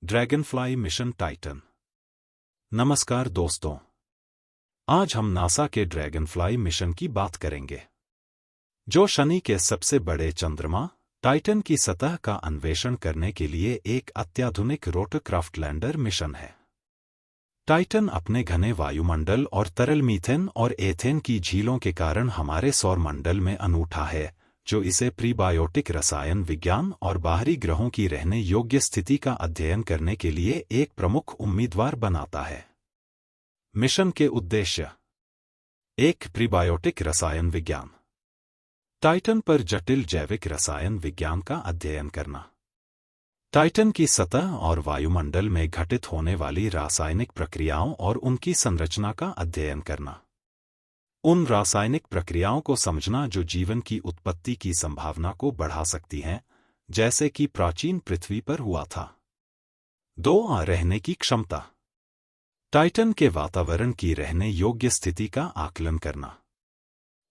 Dragonfly mission Titan. नमस्कार दोस्तों, आज हम नासा के ड्रैगनफ्लाई मिशन की बात करेंगे, जो शनि के सबसे बड़े चंद्रमा टाइटन की सतह का अन्वेषण करने के लिए एक अत्याधुनिक रोटरक्राफ्ट लैंडर मिशन है। टाइटन अपने घने वायुमंडल और तरल मीथेन और एथेन की झीलों के कारण हमारे सौरमंडल में अनूठा है, जो इसे प्रीबायोटिक रसायन विज्ञान और बाहरी ग्रहों की रहने योग्य स्थिति का अध्ययन करने के लिए एक प्रमुख उम्मीदवार बनाता है। मिशन के उद्देश्य: एक, प्रीबायोटिक रसायन विज्ञान। टाइटन पर जटिल जैविक रसायन विज्ञान का अध्ययन करना। टाइटन की सतह और वायुमंडल में घटित होने वाली रासायनिक प्रक्रियाओं और उनकी संरचना का अध्ययन करना। उन रासायनिक प्रक्रियाओं को समझना जो जीवन की उत्पत्ति की संभावना को बढ़ा सकती हैं, जैसे कि प्राचीन पृथ्वी पर हुआ था। 2, रहने की क्षमता। टाइटन के वातावरण की रहने योग्य स्थिति का आकलन करना।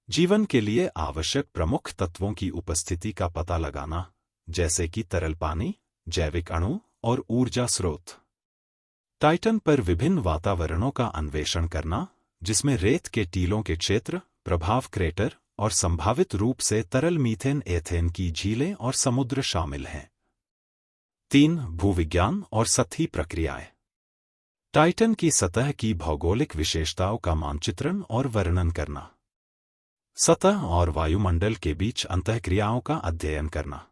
जीवन के लिए आवश्यक प्रमुख तत्वों की उपस्थिति का पता लगाना, जैसे कि तरल पानी, जैविक अणु और ऊर्जा स्रोत। टाइटन पर विभिन्न वातावरणों का अन्वेषण करना, जिसमें रेत के टीलों के क्षेत्र, प्रभाव क्रेटर और संभावित रूप से तरल मीथेन एथेन की झीलें और समुद्र शामिल हैं। 3, भूविज्ञान और सतही प्रक्रियाएं। टाइटन की सतह की भौगोलिक विशेषताओं का मानचित्रण और वर्णन करना। सतह और वायुमंडल के बीच अंतःक्रियाओं का अध्ययन करना।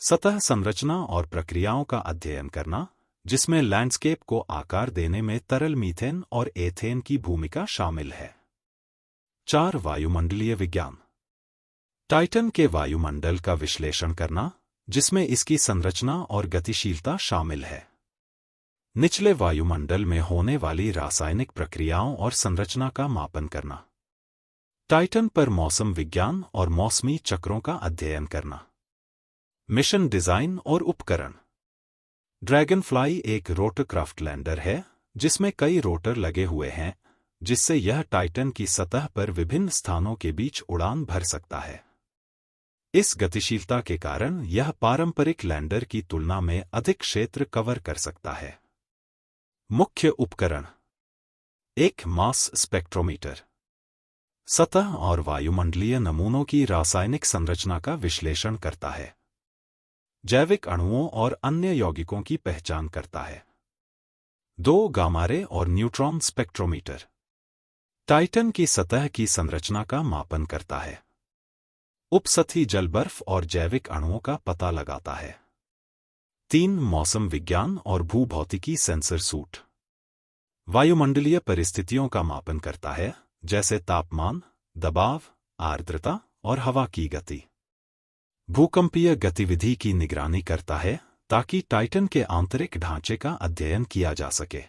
सतह संरचना और प्रक्रियाओं का अध्ययन करना, जिसमें लैंडस्केप को आकार देने में तरल मीथेन और एथेन की भूमिका शामिल है। 4, वायुमंडलीय विज्ञान। टाइटन के वायुमंडल का विश्लेषण करना, जिसमें इसकी संरचना और गतिशीलता शामिल है। निचले वायुमंडल में होने वाली रासायनिक प्रक्रियाओं और संरचना का मापन करना। टाइटन पर मौसम विज्ञान और मौसमी चक्रों का अध्ययन करना। मिशन डिजाइन और उपकरण। ड्रैगनफ्लाई एक रोटरक्राफ्ट लैंडर है, जिसमें कई रोटर लगे हुए हैं, जिससे यह टाइटन की सतह पर विभिन्न स्थानों के बीच उड़ान भर सकता है। इस गतिशीलता के कारण यह पारंपरिक लैंडर की तुलना में अधिक क्षेत्र कवर कर सकता है। मुख्य उपकरण: एक, मास स्पेक्ट्रोमीटर। सतह और वायुमंडलीय नमूनों की रासायनिक संरचना का विश्लेषण करता है। जैविक अणुओं और अन्य यौगिकों की पहचान करता है। 2, गामा रे और न्यूट्रॉन स्पेक्ट्रोमीटर। टाइटन की सतह की संरचना का मापन करता है। उपसतही जल, बर्फ और जैविक अणुओं का पता लगाता है। 3, मौसम विज्ञान और भूभौतिकी सेंसर सूट। वायुमंडलीय परिस्थितियों का मापन करता है, जैसे तापमान, दबाव, आर्द्रता और हवा की गति। भूकंपीय गतिविधि की निगरानी करता है, ताकि टाइटन के आंतरिक ढांचे का अध्ययन किया जा सके।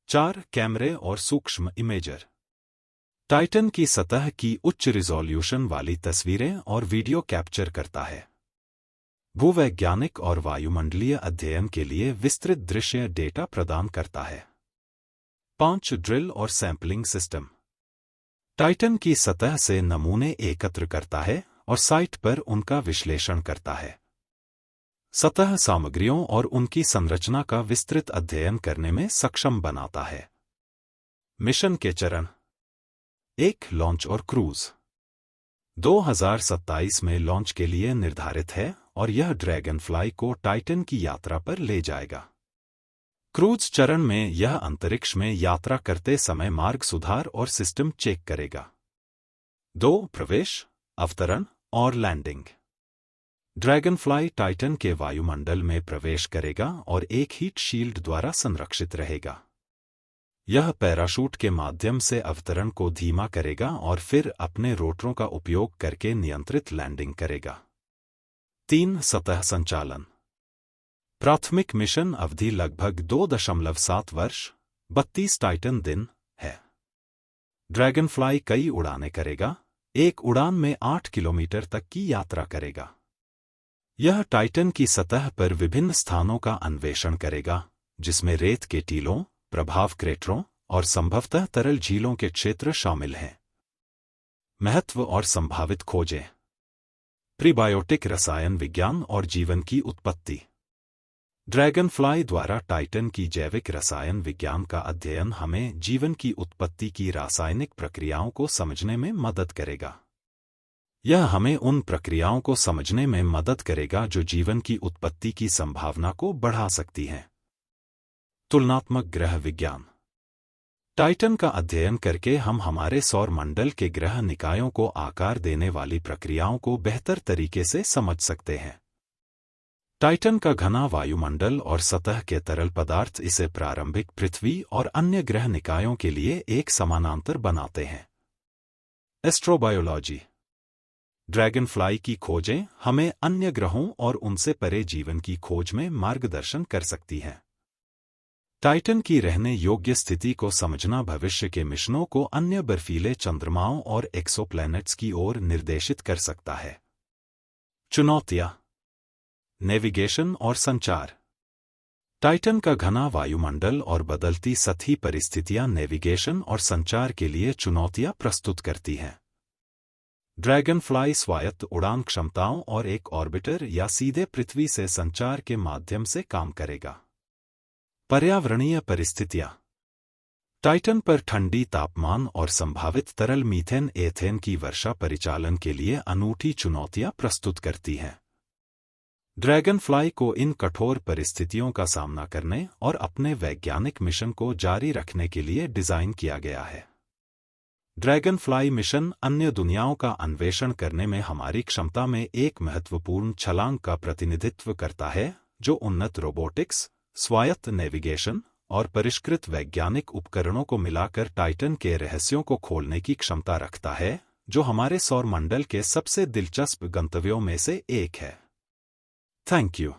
4, कैमरे और सूक्ष्म इमेजर। टाइटन की सतह की उच्च रिजोल्यूशन वाली तस्वीरें और वीडियो कैप्चर करता है। भूवैज्ञानिक और वायुमंडलीय अध्ययन के लिए विस्तृत दृश्य डेटा प्रदान करता है। 5, ड्रिल और सैंपलिंग सिस्टम। टाइटन की सतह से नमूने एकत्र करता है और साइट पर उनका विश्लेषण करता है। सतह सामग्रियों और उनकी संरचना का विस्तृत अध्ययन करने में सक्षम बनाता है। मिशन के चरण: 1, लॉन्च और क्रूज। 2027 में लॉन्च के लिए निर्धारित है और यह ड्रैगनफ्लाई को टाइटन की यात्रा पर ले जाएगा। क्रूज चरण में यह अंतरिक्ष में यात्रा करते समय मार्ग सुधार और सिस्टम चेक करेगा। 2, प्रवेश, अवतरण और लैंडिंग। ड्रैगनफ्लाई टाइटन के वायुमंडल में प्रवेश करेगा और एक हीट शील्ड द्वारा संरक्षित रहेगा। यह पैराशूट के माध्यम से अवतरण को धीमा करेगा और फिर अपने रोटरों का उपयोग करके नियंत्रित लैंडिंग करेगा। 3, सतह संचालन। प्राथमिक मिशन अवधि लगभग 2.7 वर्ष, 32 टाइटन दिन है। ड्रैगनफ्लाई कई उड़ानें करेगा, एक उड़ान में 8 किलोमीटर तक की यात्रा करेगा। यह टाइटन की सतह पर विभिन्न स्थानों का अन्वेषण करेगा, जिसमें रेत के टीलों, प्रभाव क्रेटरों और संभवतः तरल झीलों के क्षेत्र शामिल हैं। महत्व और संभावित खोजें। प्रीबायोटिक रसायन विज्ञान और जीवन की उत्पत्ति। ड्रैगनफ्लाई द्वारा टाइटन की जैविक रसायन विज्ञान का अध्ययन हमें जीवन की उत्पत्ति की रासायनिक प्रक्रियाओं को समझने में मदद करेगा। यह हमें उन प्रक्रियाओं को समझने में मदद करेगा जो जीवन की उत्पत्ति की संभावना को बढ़ा सकती हैं। तुलनात्मक ग्रह विज्ञान। टाइटन का अध्ययन करके हम हमारे सौर मंडल के ग्रह निकायों को आकार देने वाली प्रक्रियाओं को बेहतर तरीके से समझ सकते हैं। टाइटन का घना वायुमंडल और सतह के तरल पदार्थ इसे प्रारंभिक पृथ्वी और अन्य ग्रह निकायों के लिए एक समानांतर बनाते हैं। एस्ट्रोबायोलॉजी। ड्रैगनफ्लाई की खोजें हमें अन्य ग्रहों और उनसे परे जीवन की खोज में मार्गदर्शन कर सकती हैं। टाइटन की रहने योग्य स्थिति को समझना भविष्य के मिशनों को अन्य बर्फीले चंद्रमाओं और एक्सोप्लैनेट्स की ओर निर्देशित कर सकता है। चुनौतियां। नेविगेशन और संचार। टाइटन का घना वायुमंडल और बदलती सतही परिस्थितियां नेविगेशन और संचार के लिए चुनौतियां प्रस्तुत करती हैं। ड्रैगनफ्लाई स्वायत्त उड़ान क्षमताओं और एक ऑर्बिटर या सीधे पृथ्वी से संचार के माध्यम से काम करेगा। पर्यावरणीय परिस्थितियां। टाइटन पर ठंडी तापमान और संभावित तरल मीथेन एथेन की वर्षा परिचालन के लिए अनूठी चुनौतियां प्रस्तुत करती हैं। ड्रैगनफ्लाई को इन कठोर परिस्थितियों का सामना करने और अपने वैज्ञानिक मिशन को जारी रखने के लिए डिजाइन किया गया है। ड्रैगनफ्लाई मिशन अन्य दुनियाओं का अन्वेषण करने में हमारी क्षमता में एक महत्वपूर्ण छलांग का प्रतिनिधित्व करता है, जो उन्नत रोबोटिक्स, स्वायत्त नेविगेशन और परिष्कृत वैज्ञानिक उपकरणों को मिलाकर टाइटन के रहस्यों को खोलने की क्षमता रखता है, जो हमारे सौर मंडल के सबसे दिलचस्प गंतव्यों में से एक है। Thank you.